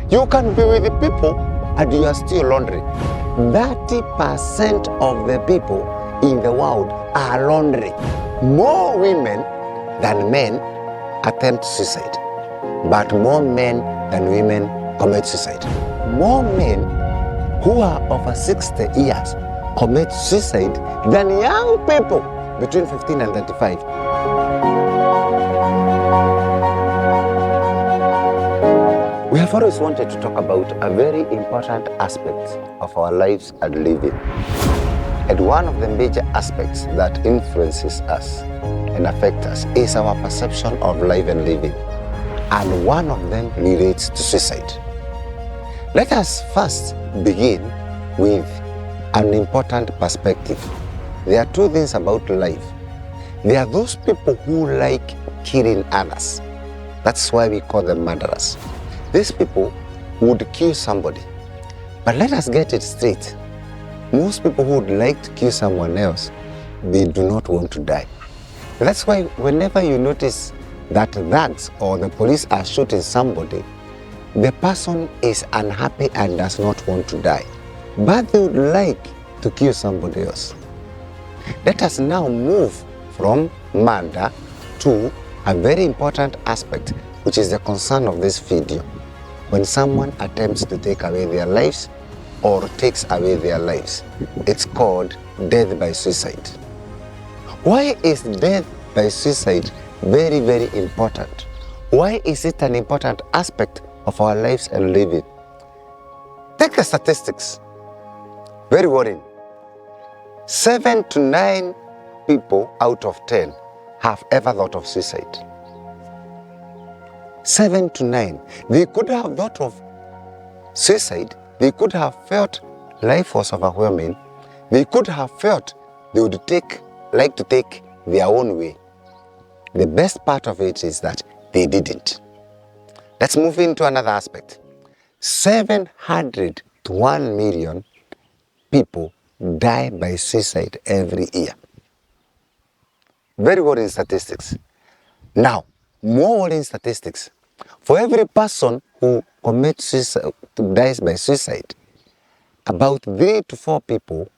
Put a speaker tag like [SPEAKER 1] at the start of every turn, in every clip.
[SPEAKER 1] You can be with the people and you are still lonely. 30% of the people in the world are lonely. More women than men attempt suicide, but more men than women commit suicide. More men who are over 60 years commit suicide than young people between 15 and 35. We have always wanted to talk about a very important aspect of our lives and living. And one of the major aspects that influences us and affects us is our perception of life and living. And one of them relates to suicide. Let us first begin with an important perspective. There are two things about life. There are those people who like killing others. That's why we call them murderers. These people would kill somebody. But let us get it straight. Most people who would like to kill someone else, they do not want to die. That's why whenever you notice that thugs or the police are shooting somebody, the person is unhappy and does not want to die. But they would like to kill somebody else. Let us now move from murder to a very important aspect, which is the concern of this video. When someone attempts to take away their lives or takes away their lives, it's called death by suicide. Why is death by suicide very, very important? Why is it an important aspect of our lives and living? Take the statistics. Very worrying. 7 to 9 people out of 10 have ever thought of suicide. 7 to 9. They could have thought of suicide. They could have felt life was overwhelming. They could have felt they would like to take their own way. The best part of it is that they didn't. Let's move into another aspect. 700 to 1 million people die by suicide every year. Very worrying statistics. Now, more worrying statistics. For every person who commits suicide, dies by suicide, about 3 to 4 people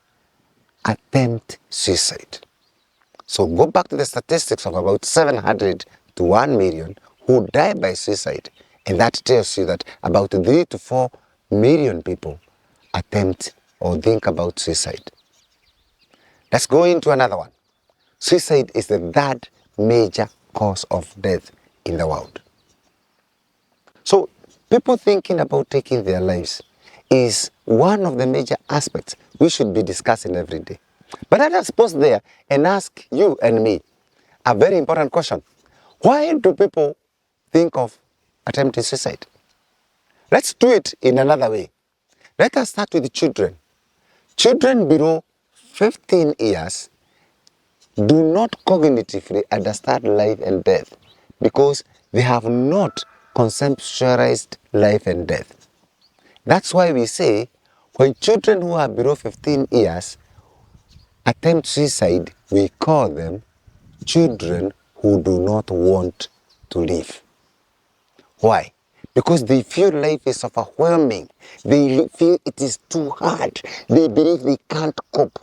[SPEAKER 1] attempt suicide. So go back to the statistics of about 700 to 1 million who die by suicide, and that tells you that about 3 to 4 million people attempt or think about suicide. Let's go into another one. Suicide is the third major cause of death in the world. So people thinking about taking their lives is one of the major aspects we should be discussing every day. But let us pause there and ask you and me a very important question. Why do people think of attempting suicide? Let's do it in another way. Let us start with children. Children below 15 years do not cognitively understand life and death because they have not conceptualized life and death. That's why we say when children who are below 15 years attempt suicide, we call them children who do not want to live. Why? Because they feel life is overwhelming. They feel it is too hard. They believe they can't cope.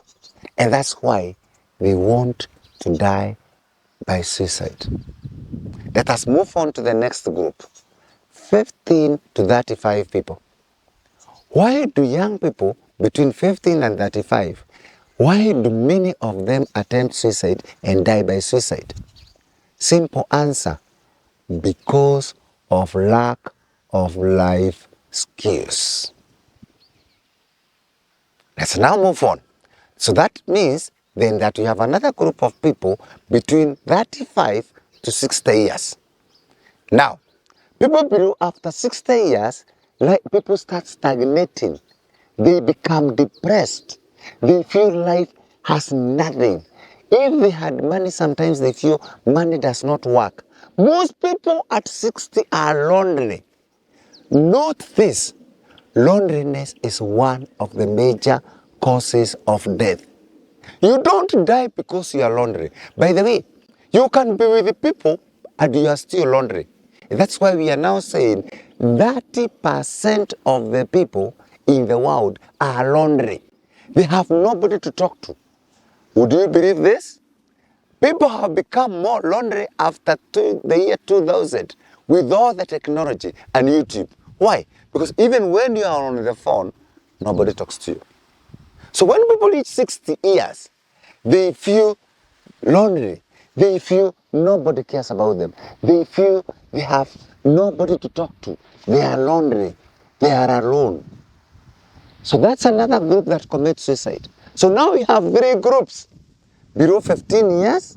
[SPEAKER 1] And that's why they want to die by suicide. Let us move on to the next group. 15 to 35 people. Why do young people between 15 and 35, why do many of them attempt suicide and die by suicide? Simple answer, because of lack of life skills. Let's now move on. So that means then that we have another group of people between 35 to 60 years. Now, people below after 60 years, like people start stagnating. They become depressed. They feel life has nothing. If they had money, sometimes they feel money does not work. Most people at 60 are lonely. Note this, loneliness is one of the major causes of death. You don't die because you are lonely. By the way, you can be with the people and you are still lonely. That's why we are now saying 30% of the people in the world are lonely. They have nobody to talk to. Would you believe this? People have become more lonely after the year 2000 with all the technology and YouTube. Why? Because even when you are on the phone, nobody talks to you. So when people reach 60 years, they feel lonely. They feel nobody cares about them. They feel they have nobody to talk to. They are lonely. They are alone. So that's another group that commits suicide. So now we have 3 groups. Below 15 years,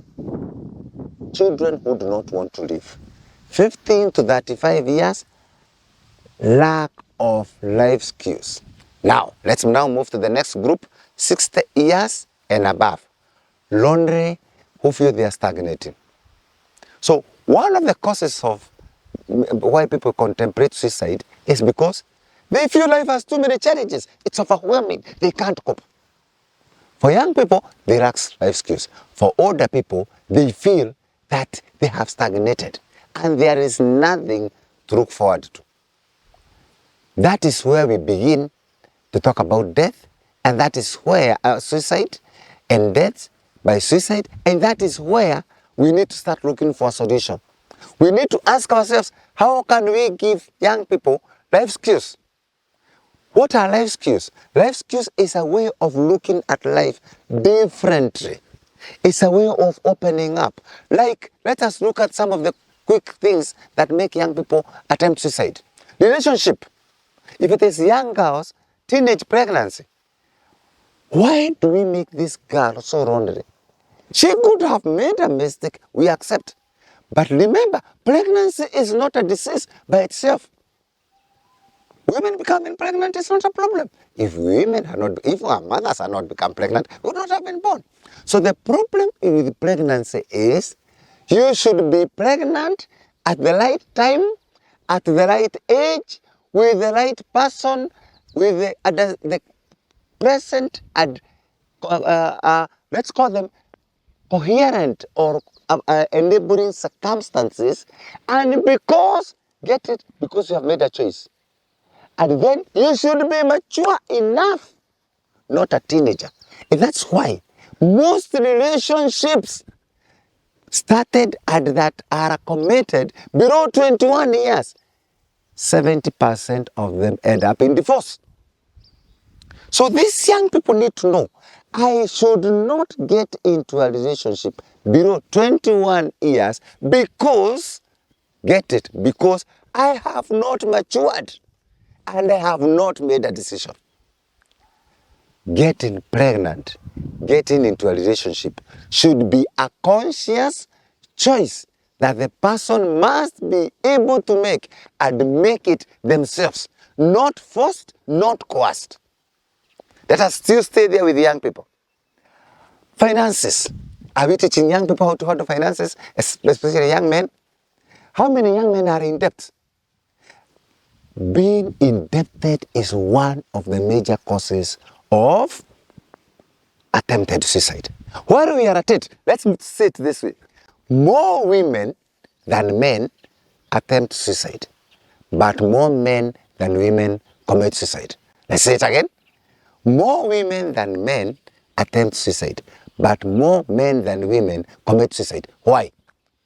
[SPEAKER 1] children who do not want to live. 15 to 35 years, lack of life skills. Now, let's now move to the next group, 60 years and above. Lonely who feel they are stagnating. So one of the causes of why people contemplate suicide is because they feel life has too many challenges. It's overwhelming. They can't cope. For young people, they lack life skills. For older people, they feel that they have stagnated and there is nothing to look forward to. That is where we begin to talk about death, and that is where suicide and death by suicide, and that is where we need to start looking for a solution. We need to ask ourselves, how can we give young people life skills? What are life skills? Life skills is a way of looking at life differently. It's a way of opening up. Like, let us look at some of the quick things that make young people attempt suicide. Relationship. If it is young girls, teenage pregnancy. Why do we make this girl so lonely? She could have made a mistake, we accept. But remember, pregnancy is not a disease by itself. Women becoming pregnant is not a problem. If our mothers are not become pregnant, we would not have been born. So the problem with pregnancy is you should be pregnant at the right time, at the right age, with the right person, with the present and let's call them coherent or enabling circumstances, and because you have made a choice. And then you should be mature enough, not a teenager. And that's why most relationships started and that are committed below 21 years, 70% of them end up in divorce. So these young people need to know, I should not get into a relationship below 21 years because I have not matured. And I have not made a decision. Getting pregnant, getting into a relationship should be a conscious choice that the person must be able to make and make it themselves. Not forced, not coerced. Let us still stay there with young people. Finances. Are we teaching young people how to handle finances, especially young men? How many young men are in debt? Being indebted is one of the major causes of attempted suicide. While we are at it, let's say it this way. More women than men attempt suicide, but more men than women commit suicide. Let's say it again. More women than men attempt suicide, but more men than women commit suicide. Why?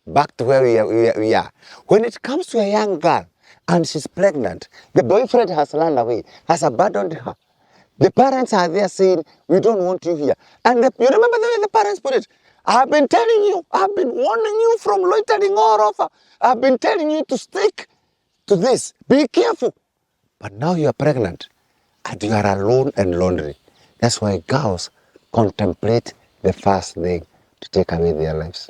[SPEAKER 1] Back to where we are. When it comes to a young girl, and she's pregnant, the boyfriend has run away, has abandoned her. The parents are there saying, we don't want you here. And you remember the way the parents put it? I've been telling you, I've been warning you from loitering all over. I've been telling you to stick to this. Be careful. But now you are pregnant and you are alone and lonely. That's why girls contemplate the first thing to take away their lives.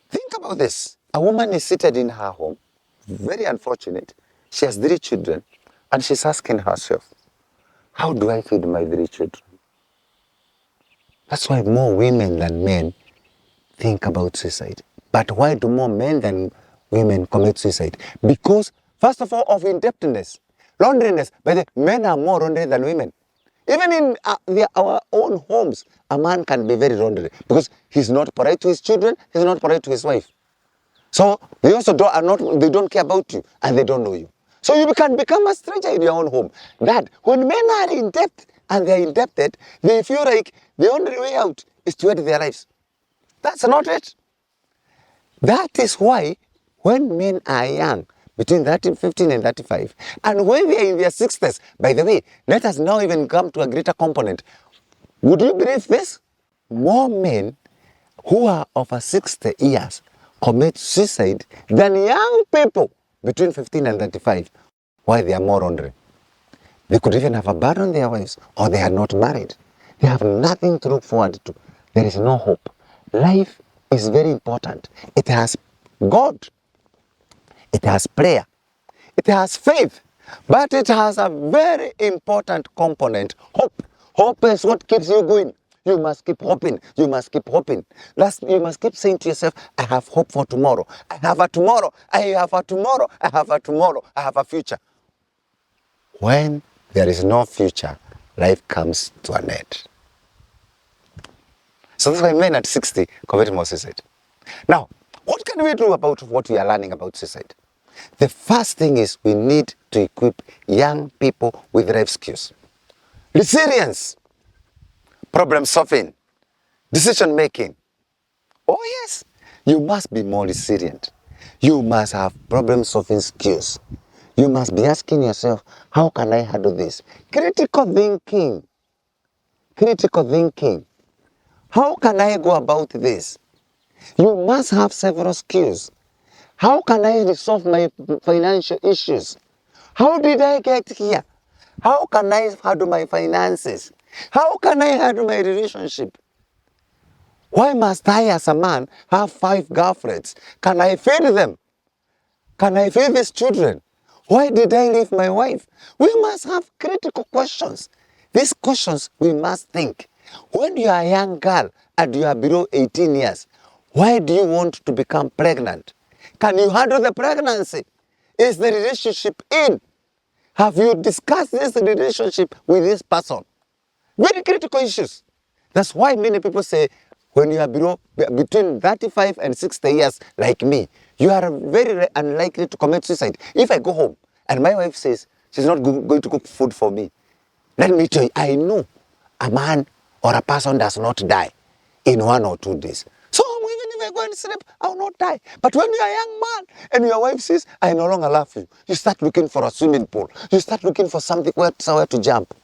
[SPEAKER 1] Think about this. A woman is seated in her home, very unfortunate. She has 3 children, and she's asking herself, how do I feed my 3 children? That's why more women than men think about suicide. But why do more men than women commit suicide? Because, first of all, of indebtedness, loneliness. But the men are more lonely than women. Even in our own homes, a man can be very lonely because he's not polite to his children, he's not polite to his wife. So they also they don't care about you and they don't know you. So you can become a stranger in your own home. That when men are in debt and they are indebted, they feel like the only way out is to end their lives. That's not it. That is why when men are young, between 15 and 35, and when they are in their 60s, by the way, let us now even come to a greater component. Would you believe this? More men who are over 60 years commit suicide than young people between 15 and 35. Why? They are more ornery. They could even have abandoned their wives, or they are not married. They have nothing to look forward to. There is no hope. Life is very important. It has God. It has prayer. It has faith. But it has a very important component, hope. Hope is what keeps you going. You must keep hoping. You must keep hoping. You must keep saying to yourself, I have hope for tomorrow. I have a tomorrow. I have a tomorrow. I have a tomorrow. I have a future. When there is no future, life comes to an end. So that's why men at 60 commit more suicide. Now, what can we do about what we are learning about suicide? The first thing is we need to equip young people with life skills. Resilience, problem solving, decision making. Oh yes, you must be more resilient. You must have problem solving skills. You must be asking yourself, how can I handle this? Critical thinking. Critical thinking. How can I go about this? You must have several skills. How can I resolve my financial issues? How did I get here? How can I handle my finances? How can I handle my relationship? Why must I, as a man, have 5 girlfriends? Can I feed them? Can I feed these children? Why did I leave my wife? We must have critical questions. These questions we must think. When you are a young girl and you are below 18 years, why do you want to become pregnant? Can you handle the pregnancy? Is the relationship in? Have you discussed this relationship with this person? Very critical issues. That's why many people say when you are between 35 and 60 years like me, you are very unlikely to commit suicide. If I go home and my wife says she's not going to cook food for me, let me tell you, I know a man or a person does not die in 1 or 2 days. So even if I go and sleep, I will not die. But when you are a young man and your wife says, I no longer love you, you start looking for a swimming pool. You start looking for somewhere to jump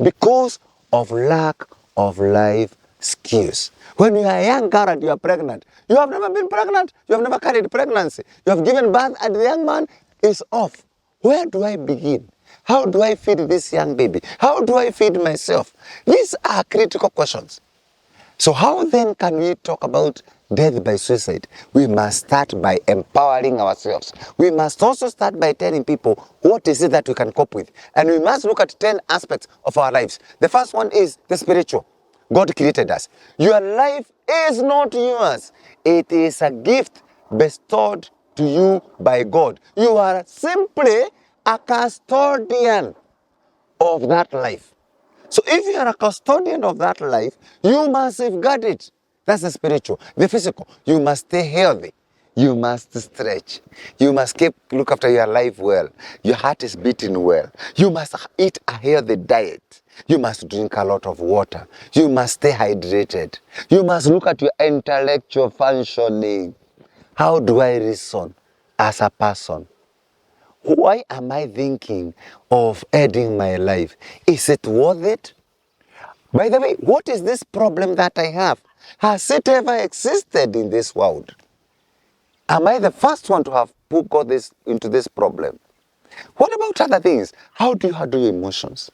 [SPEAKER 1] because of lack of life skills. When you are a young girl and you are pregnant, you have never been pregnant, you have never carried pregnancy, you have given birth and the young man is off. Where do I begin? How do I feed this young baby? How do I feed myself? These are critical questions. So how then can we talk about death by suicide? We must start by empowering ourselves. We must also start by telling people what is it that we can cope with. And we must look at 10 aspects of our lives. The first one is the spiritual. God created us. Your life is not yours. It is a gift bestowed to you by God. You are simply a custodian of that life. So if you are a custodian of that life, you must safeguard it. That's the spiritual. The physical, you must stay healthy. You must stretch. You must look after your life well. Your heart is beating well. You must eat a healthy diet. You must drink a lot of water. You must stay hydrated. You must look at your intellectual functioning. How do I reason as a person? Why am I thinking of ending my life? Is it worth it? By the way, what is this problem that I have? Has it ever existed in this world? Am I the first one to have got into this problem? What about other things? How do you handle your emotions?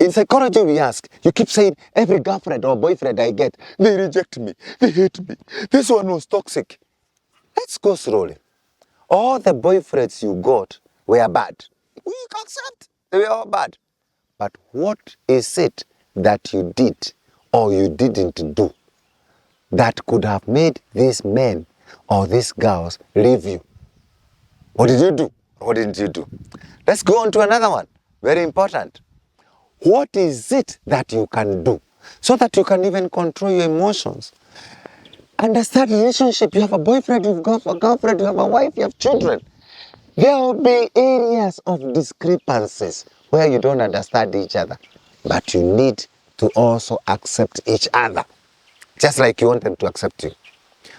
[SPEAKER 1] In psychology, we ask, you keep saying, every girlfriend or boyfriend I get, they reject me, they hate me, this one was toxic. Let's go slowly. All the boyfriends you got were bad. We accept they were all bad. But what is it that you did or you didn't do that could have made these men or these girls leave you? What did you do? What didn't you do? Let's go on to another one. Very important. What is it that you can do so that you can even control your emotions? understand relationship. You have a boyfriend, you have a girlfriend, you have a wife, you have children. There will be areas of discrepancies where you don't understand each other, but you need to also accept each other, just like you want them to accept you.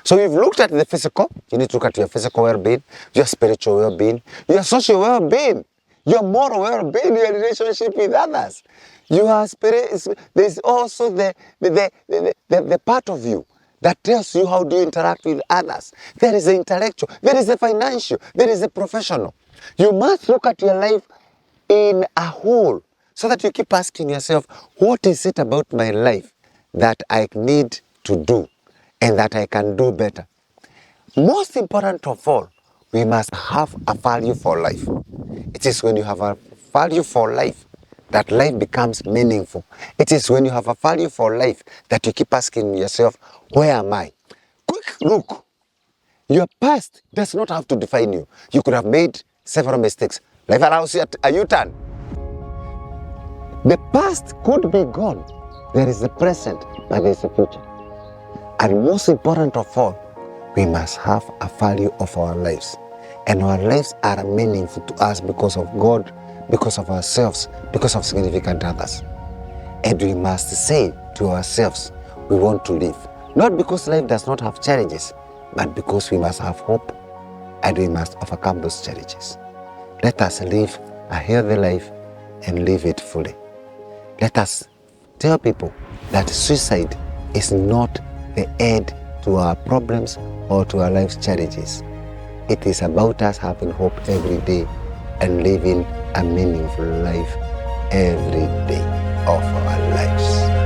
[SPEAKER 1] So you've looked at the physical, you need to look at your physical well-being, your spiritual well-being, your social well-being, your moral well-being, your relationship with others. Your spirit, there's also the part of you that tells you how do you interact with others. There is the intellectual, there is the financial, there is the professional. You must look at your life in a whole so that you keep asking yourself, what is it about my life that I need to do and that I can do better? Most important of all, we must have a value for life. It is when you have a value for life that life becomes meaningful. It is when you have a value for life that you keep asking yourself, where am I? Quick look. Your past does not have to define you. You could have made several mistakes. Life allows you a U-turn. The past could be gone. There is the present, but there is the future. And most important of all, we must have a value of our lives. And our lives are meaningful to us because of God, because of ourselves, because of significant others. And we must say to ourselves, we want to live. Not because life does not have challenges, but because we must have hope and we must overcome those challenges. Let us live a healthy life and live it fully. Let us tell people that suicide is not the end to our problems or to our life's challenges. It is about us having hope every day and living a meaningful life every day of our lives.